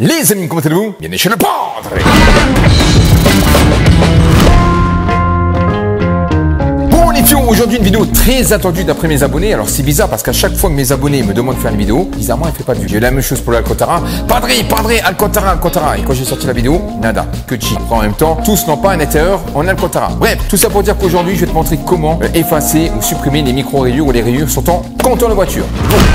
Les amis, comment allez-vous? Bienvenue chez le Padre. Bon les filles, aujourd'hui une vidéo très attendue d'après mes abonnés. Alors c'est bizarre parce qu'à chaque fois que mes abonnés me demandent de faire une vidéo, bizarrement elle fait pas de vue. J'ai eu la même chose pour l'Alcantara. Padre, Alcantara. Et quand j'ai sorti la vidéo, nada, que chi. En même temps, tous n'ont pas un intérieur en Alcantara. Bref, tout ça pour dire qu'aujourd'hui je vais te montrer comment effacer ou supprimer les micro-rayures ou les rayures sur ton compteur de voiture.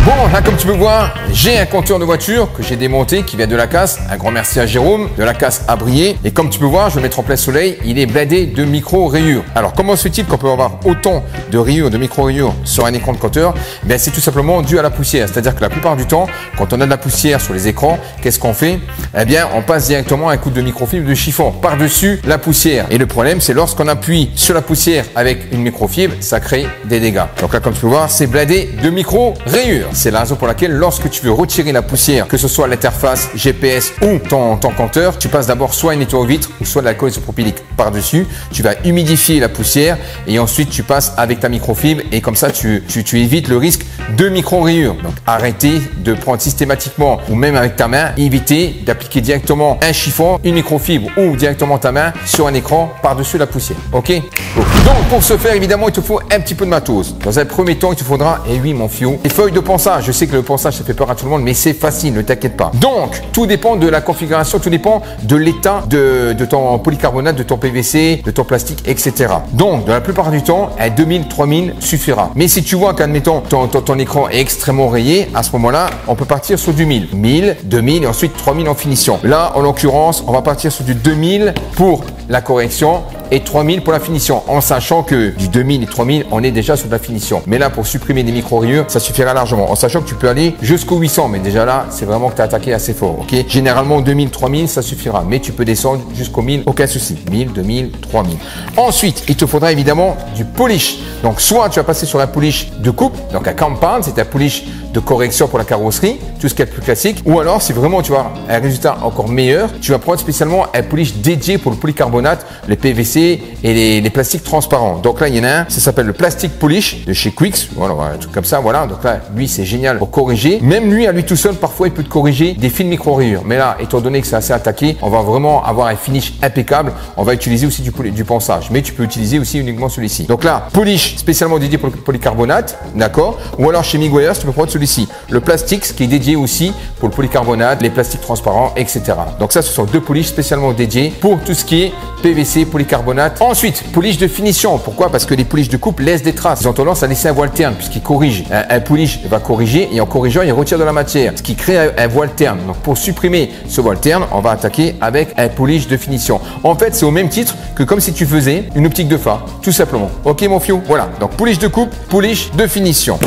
Bon, là comme tu peux voir, j'ai un compteur de voiture que j'ai démonté qui vient de la casse. Un grand merci à Jérôme, de la casse à Brié. Et comme tu peux voir, je vais le mettre en plein soleil, il est blindé de micro-rayures. Alors comment se fait-il qu'on peut avoir autant de rayures, de micro-rayures sur un écran de compteur? Ben, c'est tout simplement dû à la poussière. C'est-à-dire que la plupart du temps, quand on a de la poussière sur les écrans, qu'est-ce qu'on fait? Eh bien, on passe directement un coup de microfibre de chiffon par-dessus la poussière. Et le problème, c'est lorsqu'on appuie sur la poussière avec une microfibre, ça crée des dégâts. Donc là, comme tu peux voir, c'est blindé de micro-rayures. C'est la raison pour laquelle lorsque tu veux retirer la poussière, que ce soit l'interface GPS ou ton compteur, tu passes d'abord soit une nettoyeur vitre ou soit de l'alcool isopropylique par-dessus. Tu vas humidifier la poussière et ensuite tu passes avec ta microfibre et comme ça tu évites le risque de micro-rayures. Donc arrêtez de prendre systématiquement ou même avec ta main, évitez d'appliquer directement un chiffon, une microfibre ou directement ta main sur un écran par-dessus la poussière. Ok? Donc pour ce faire, évidemment, il te faut un petit peu de matos. Dans un premier temps, il te faudra, et oui mon fiou, des feuilles de ponçage. Je sais que le ponçage ça fait peur à tout le monde, mais c'est facile, ne t'inquiète pas. Donc tout dépend de la configuration, tout dépend de l'état de ton polycarbonate, de ton PVC, de ton plastique, etc. Donc dans la plupart du temps, un 2000-3000 suffira. Mais si tu vois qu'admettons ton écran est extrêmement rayé, à ce moment-là, on peut partir sur du 1000. 1000, 2000 et ensuite 3000 en finition. Là, en l'occurrence, on va partir sur du 2000 pour la correction et 3000 pour la finition, en sachant que du 2000 et 3000, on est déjà sur la finition. Mais là, pour supprimer des micro-rayures, ça suffira largement, en sachant que tu peux aller jusqu'au 800, mais déjà là, c'est vraiment que tu as attaqué assez fort, ok? Généralement, 2000, 3000, ça suffira, mais tu peux descendre jusqu'au 1000, aucun souci. 1000, 2000, 3000. Ensuite, il te faudra évidemment du polish. Donc, soit tu vas passer sur un polish de coupe, donc un compound, c'est un polish de correction pour la carrosserie, tout ce qui est le plus classique, ou alors, si vraiment tu as un résultat encore meilleur, tu vas prendre spécialement un polish dédié pour le polycarbonate, les PVC et les plastiques transparents. Donc là, il y en a un, ça s'appelle le Plastic Polish de chez Quicks. Voilà, un truc comme ça, voilà. Donc là, lui, c'est génial pour corriger. Même lui, à lui tout seul, parfois, il peut te corriger des fines micro-rayures. Mais là, étant donné que c'est assez attaqué, on va vraiment avoir un finish impeccable. On va utiliser aussi du ponçage. Mais tu peux utiliser aussi uniquement celui-ci. Donc là, polish spécialement dédié pour le polycarbonate, d'accord? Ou alors chez Miguel, tu peux prendre celui-ci. Le Plastix qui est dédié aussi pour le polycarbonate, les plastiques transparents, etc. Donc ça, ce sont deux polish spécialement dédiés pour tout ce qui est PVC, polycarbonate. Ensuite, polish de finition. Pourquoi? Parce que les polish de coupe laissent des traces. Ils ont tendance à laisser un voile terne puisqu'ils corrigent. Un polish va corriger et en corrigeant, il retire de la matière, ce qui crée un voile terne. Donc pour supprimer ce voile terne, on va attaquer avec un polish de finition. En fait, c'est au même titre que comme si tu faisais une optique de phare, tout simplement. Ok mon fiou? Voilà. Donc polish de coupe, polish de finition.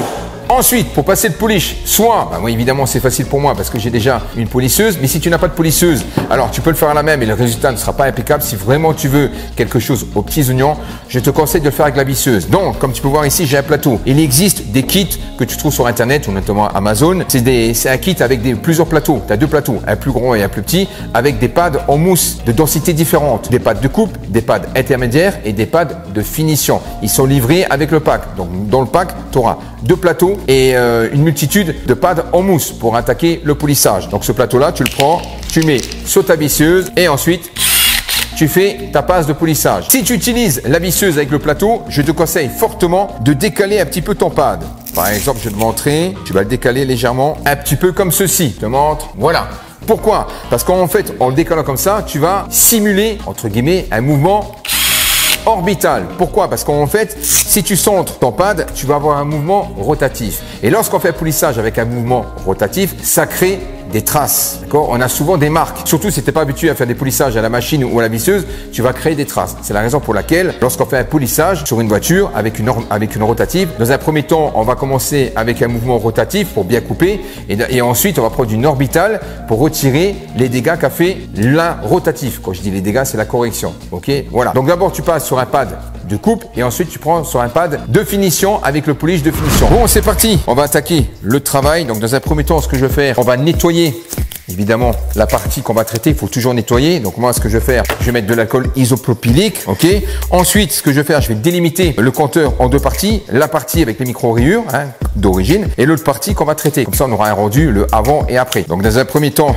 Ensuite, pour passer le polish, soit, moi évidemment c'est facile pour moi parce que j'ai déjà une polisseuse, mais si tu n'as pas de polisseuse, alors tu peux le faire à la main et le résultat ne sera pas impeccable. Si vraiment tu veux quelque chose aux petits oignons, je te conseille de le faire avec la visseuse. Donc, comme tu peux voir ici, j'ai un plateau. Il existe des kits que tu trouves sur internet ou notamment Amazon. C'est un kit avec plusieurs plateaux. Tu as deux plateaux, un plus grand et un plus petit, avec des pads en mousse de densité différente. Des pads de coupe, des pads intermédiaires et des pads de finition. Ils sont livrés avec le pack. Donc, dans le pack, tu auras deux plateaux et une multitude de pads en mousse pour attaquer le polissage. Donc ce plateau-là, tu le prends, tu mets sur ta visseuse et ensuite tu fais ta passe de polissage. Si tu utilises la visseuse avec le plateau, je te conseille fortement de décaler un petit peu ton pad. Par exemple, je vais te montrer, tu vas le décaler légèrement, un petit peu comme ceci. Je te montre, voilà. Pourquoi? Parce qu'en fait, en le décalant comme ça, tu vas simuler, entre guillemets, un mouvement orbital. Pourquoi? Parce qu'en fait, si tu centres ton pad, tu vas avoir un mouvement rotatif. Et lorsqu'on fait un polissage avec un mouvement rotatif, ça crée des traces. D'accord? On a souvent des marques. Surtout si tu n'es pas habitué à faire des polissages à la machine ou à la visseuse, tu vas créer des traces. C'est la raison pour laquelle, lorsqu'on fait un polissage sur une voiture avec une rotative, dans un premier temps, on va commencer avec un mouvement rotatif pour bien couper et ensuite, on va prendre une orbitale pour retirer les dégâts qu'a fait la rotative. Quand je dis les dégâts, c'est la correction. Ok? Voilà. Donc d'abord, tu passes sur un pad de coupe et ensuite tu prends sur un pad de finition avec le polish de finition. Bon, c'est parti. On va attaquer le travail. Donc dans un premier temps, ce que je vais faire, on va nettoyer évidemment la partie qu'on va traiter. Il faut toujours nettoyer. Donc moi, ce que je vais faire, je vais mettre de l'alcool isopropylique. Ok. Ensuite, ce que je vais faire, je vais délimiter le compteur en deux parties. La partie avec les micro-rayures d'origine et l'autre partie qu'on va traiter. Comme ça, on aura un rendu le avant et après. Donc dans un premier temps,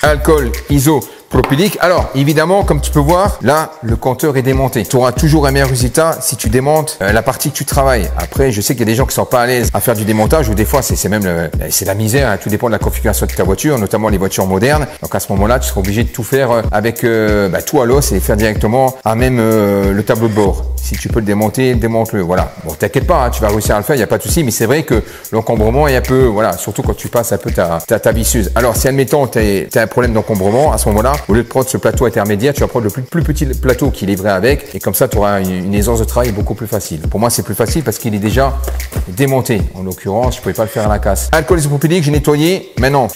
alcool isopropylique. Alors, évidemment, comme tu peux voir, là, le compteur est démonté. Tu auras toujours un meilleur résultat si tu démontes la partie que tu travailles. Après, je sais qu'il y a des gens qui sont pas à l'aise à faire du démontage ou des fois, c'est même c'est la misère. Hein. Tout dépend de la configuration de ta voiture, notamment les voitures modernes. Donc, à ce moment-là, tu seras obligé de tout faire avec tout à l'os et faire directement à même le tableau de bord. Si tu peux le démonter, démonte-le. Voilà. Bon, t'inquiète pas, hein, tu vas réussir à le faire, il n'y a pas de souci. Mais c'est vrai que l'encombrement est un peu, voilà, surtout quand tu passes un peu ta visseuse. Alors, si admettons, tu as un problème d'encombrement, à ce moment-là, au lieu de prendre ce plateau intermédiaire, tu vas prendre le plus petit plateau qui est livré avec. Et comme ça, tu auras une aisance de travail beaucoup plus facile. Pour moi, c'est plus facile parce qu'il est déjà démonté. En l'occurrence, je ne pouvais pas le faire à la casse. Alcool isopropylique, j'ai nettoyé. Maintenant,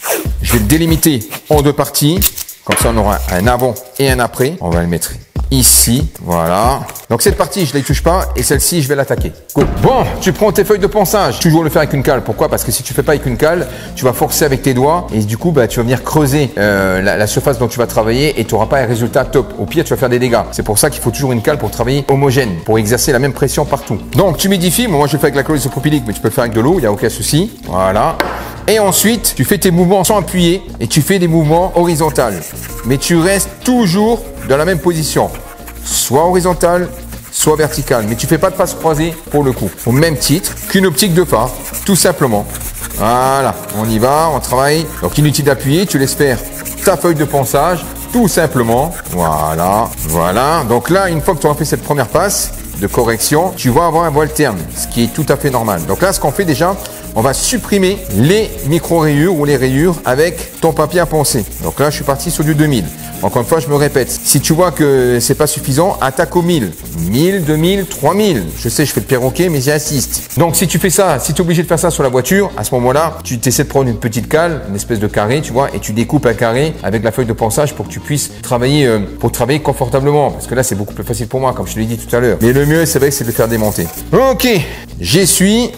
je vais le délimiter en deux parties. Comme ça, on aura un avant et un après. On va le mettre ici, voilà. Donc cette partie, je ne la touche pas et celle-ci, je vais l'attaquer. Cool. Bon, tu prends tes feuilles de ponçage. Toujours le faire avec une cale. Pourquoi? Parce que si tu fais pas avec une cale, tu vas forcer avec tes doigts et du coup, tu vas venir creuser la surface dont tu vas travailler et tu n'auras pas un résultat top. Au pire, tu vas faire des dégâts. C'est pour ça qu'il faut toujours une cale pour travailler homogène, pour exercer la même pression partout. Donc tu humidifies. Moi, je le fais avec la chlorure isopropylique, mais tu peux le faire avec de l'eau, il n'y a aucun souci. Voilà. Et ensuite, tu fais tes mouvements sans appuyer et tu fais des mouvements horizontaux. Mais tu restes toujours dans la même position. Soit horizontale, soit verticale. Mais tu fais pas de passe croisée pour le coup. Au même titre qu'une optique de phare, tout simplement. Voilà, on y va, on travaille. Donc inutile d'appuyer, tu laisses faire ta feuille de ponçage, tout simplement. Voilà, voilà. Donc là, une fois que tu auras fait cette première passe de correction, tu vas avoir un voile terne, ce qui est tout à fait normal. Donc là, ce qu'on fait déjà, on va supprimer les micro-rayures ou les rayures avec ton papier à poncer. Donc là, je suis parti sur du 2000. Encore une fois, je me répète. Si tu vois que c'est pas suffisant, attaque au 1000. 1000, 2000, 3000. Je sais, je fais le perroquet, mais j'y insiste. Donc, si tu fais ça, si tu es obligé de faire ça sur la voiture, à ce moment-là, tu essaies de prendre une petite cale, une espèce de carré, tu vois, et tu découpes un carré avec la feuille de ponçage pour que tu puisses travailler, confortablement. Parce que là, c'est beaucoup plus facile pour moi, comme je te l'ai dit tout à l'heure. Mais le mieux, c'est vrai que c'est de le faire démonter. Ok, j'essuie.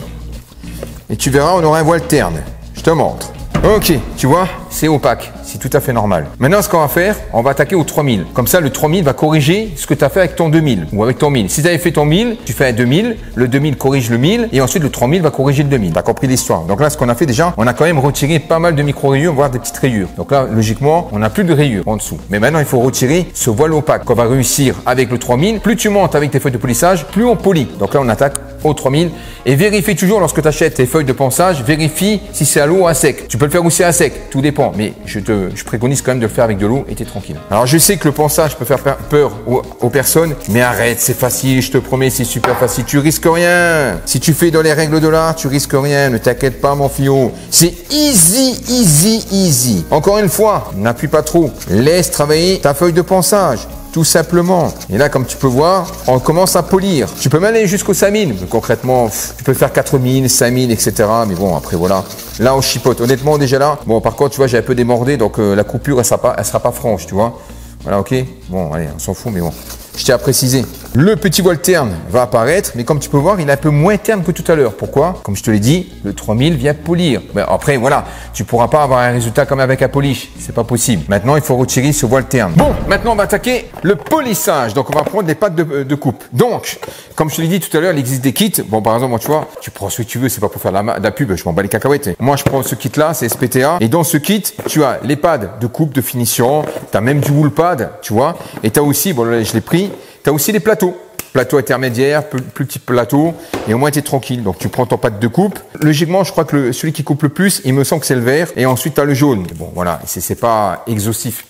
Et tu verras, on aura un voile terne. Je te montre. Ok, tu vois, c'est opaque. C'est tout à fait normal. Maintenant, ce qu'on va faire, on va attaquer au 3000. Comme ça, le 3000 va corriger ce que tu as fait avec ton 2000 ou avec ton 1000. Si tu avais fait ton 1000, tu fais un 2000. Le 2000 corrige le 1000 et ensuite le 3000 va corriger le 2000. Tu as compris l'histoire. Donc là, ce qu'on a fait déjà, on a quand même retiré pas mal de micro-rayures, voire des petites rayures. Donc là, logiquement, on n'a plus de rayures en dessous. Mais maintenant, il faut retirer ce voile opaque qu'on va réussir avec le 3000. Plus tu montes avec tes feuilles de polissage, plus on polit. Donc là, on attaque au 3000 et vérifie toujours lorsque tu achètes tes feuilles de ponçage, vérifie si c'est à l'eau ou à sec. Tu peux le faire aussi à sec, tout dépend. Mais je préconise quand même de le faire avec de l'eau et t'es tranquille. Alors je sais que le ponçage peut faire peur aux personnes, mais arrête, c'est facile, je te promets, c'est super facile. Tu risques rien. Si tu fais dans les règles de l'art, tu risques rien. Ne t'inquiète pas, mon fillot. C'est easy, easy, easy. Encore une fois, n'appuie pas trop. Laisse travailler ta feuille de ponçage. Tout simplement. Et là, comme tu peux voir, on commence à polir. Tu peux même aller jusqu'au 5000. Mais concrètement, tu peux faire 4000, 5000, etc. Mais bon, après, voilà. Là, on chipote. Honnêtement, déjà là. Bon, par contre, tu vois, j'ai un peu démordé. Donc, la coupure, elle sera pas franche, tu vois. Voilà, ok. Bon, allez, on s'en fout, mais bon. Je tiens à préciser. Le petit voile terne va apparaître, mais comme tu peux voir, il est un peu moins terne que tout à l'heure. Pourquoi? Comme je te l'ai dit, le 3000 vient polir. Mais après, voilà, tu pourras pas avoir un résultat comme avec un polish. C'est pas possible. Maintenant, il faut retirer ce voile terne. Bon, maintenant, on va attaquer le polissage. Donc, on va prendre des pattes de coupe. Donc, comme je te l'ai dit tout à l'heure, il existe des kits. Bon, par exemple, moi, tu vois, tu prends ce que tu veux. C'est pas pour faire de la pub. Je m'en bats les cacahuètes. Moi, je prends ce kit-là, c'est SPTA. Et dans ce kit, tu as les pads de coupe, de finition. Tu as même du wool pad, tu vois. Et tu as aussi, bon, là, je l'ai pris. Tu as aussi les plateaux. Plateau intermédiaire, plus petit plateau, et au moins tu es tranquille. Donc tu prends ton pad de coupe. Logiquement, je crois que celui qui coupe le plus, il me semble que c'est le vert, et ensuite tu as le jaune. Bon, voilà, c'est pas exhaustif,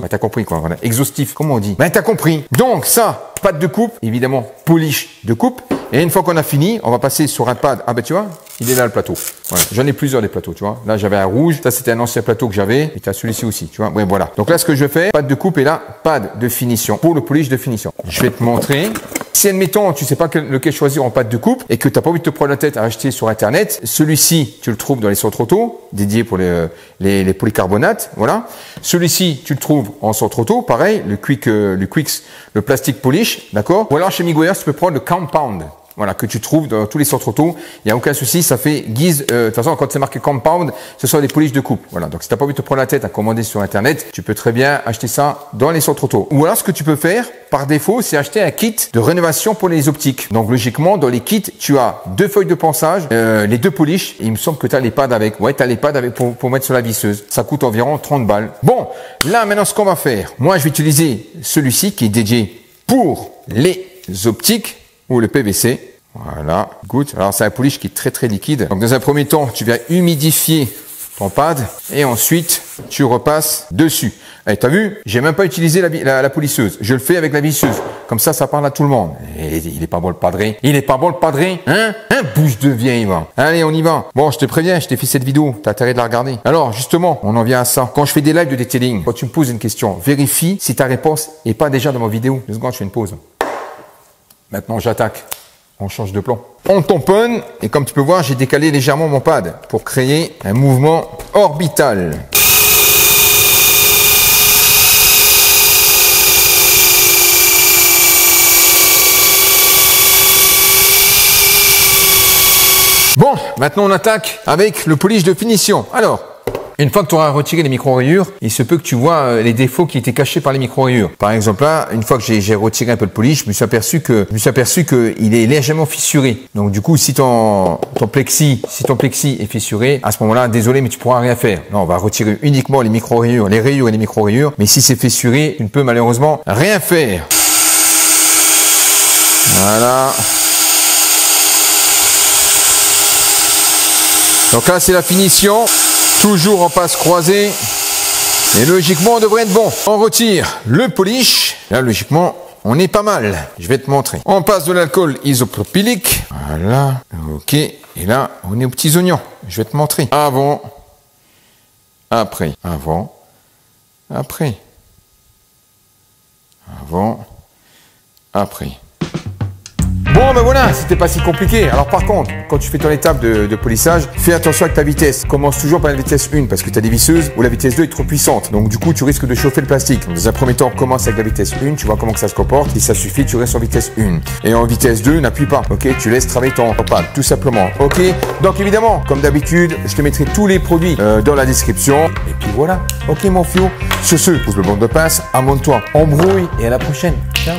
t'as compris quoi, voilà, exhaustif, comment on dit? Ben t'as compris. Donc ça, pad de coupe, évidemment, polish de coupe. Et une fois qu'on a fini, on va passer sur un pad. Ah ben tu vois, il est là le plateau. Voilà. J'en ai plusieurs des plateaux, tu vois. Là j'avais un rouge, ça c'était un ancien plateau que j'avais, et tu as celui-ci aussi, tu vois. Ouais, voilà. Donc là ce que je fais, pad de coupe et là, pad de finition, pour le polish de finition. Je vais te montrer. Si admettons, tu sais pas lequel choisir en pâte de coupe et que tu n'as pas envie de te prendre la tête à acheter sur internet, celui-ci, tu le trouves dans les centres auto, dédié pour les polycarbonates, voilà. Celui-ci, tu le trouves en centre auto, pareil, le Quicks, le plastic polish, d'accord. Ou alors chez Miguel, tu peux prendre le compound. voilà, que tu trouves dans tous les centres auto. Il n'y a aucun souci, ça fait guise. De toute façon, quand c'est marqué compound, ce sont des polish de coupe. Voilà, donc si tu n'as pas envie de te prendre la tête à commander sur Internet, tu peux très bien acheter ça dans les centres auto. Ou alors, ce que tu peux faire, par défaut, c'est acheter un kit de rénovation pour les optiques. Donc, logiquement, dans les kits, tu as 2 feuilles de ponçage, les 2 polish, et il me semble que tu as les pads avec. Ouais, tu as les pads avec pour mettre sur la visseuse. Ça coûte environ 30 balles. Bon, là, maintenant, ce qu'on va faire, moi, je vais utiliser celui-ci qui est dédié pour les optiques ou le PVC. Voilà, good. Alors, c'est un polish qui est très, très liquide. Donc, dans un premier temps, tu vas humidifier ton pad et ensuite tu repasses dessus. Et t'as vu, j'ai même pas utilisé la polisseuse. Je le fais avec la visseuse. Comme ça parle à tout le monde. Et il est pas bon le padré. Il est pas bon le padré. Hein? Bouche de vieille, va. Allez, on y va. Bon, je te préviens, je t'ai fait cette vidéo. T'as intérêt de la regarder. Alors, justement, on en vient à ça. Quand je fais des lives de detailing, quand tu me poses une question, vérifie si ta réponse est pas déjà dans ma vidéo. 2 secondes, je fais une pause. Maintenant, j'attaque. On change de plan. On tamponne et comme tu peux voir, j'ai décalé légèrement mon pad pour créer un mouvement orbital. Bon, maintenant on attaque avec le polish de finition. Alors, une fois que tu auras retiré les micro-rayures, il se peut que tu vois les défauts qui étaient cachés par les micro-rayures. Par exemple là, une fois que j'ai retiré un peu le polish, je me suis aperçu que il est légèrement fissuré. Donc du coup, si ton plexi est fissuré, à ce moment-là, désolé, mais tu pourras rien faire. Non, on va retirer uniquement les micro-rayures, les rayures et les micro-rayures. Mais si c'est fissuré, tu ne peux malheureusement rien faire. Voilà. Donc là, c'est la finition. Toujours en passe croisée. Et logiquement, on devrait être bon. On retire le polish. Là, logiquement, on est pas mal. Je vais te montrer. On passe de l'alcool isopropylique. Voilà. OK. Et là, on est aux petits oignons. Je vais te montrer. Avant. Après. Avant. Après. Avant. Après. Bon, ben voilà, c'était pas si compliqué. Alors par contre, quand tu fais ton étape de polissage, fais attention avec ta vitesse. Commence toujours par la vitesse 1 parce que tu as des visseuses où la vitesse 2 est trop puissante. Donc du coup, tu risques de chauffer le plastique. Donc, dans un premier temps, commence avec la vitesse 1, tu vois comment que ça se comporte. Si ça suffit, tu restes en vitesse 1. Et en vitesse 2, n'appuie pas. OK, tu laisses travailler ton pad, tout simplement. OK. Donc évidemment, comme d'habitude, je te mettrai tous les produits dans la description. Et puis voilà. OK mon fio. Sur ce, pousse le bande de pince, abonne-toi, embrouille et à la prochaine. Ciao.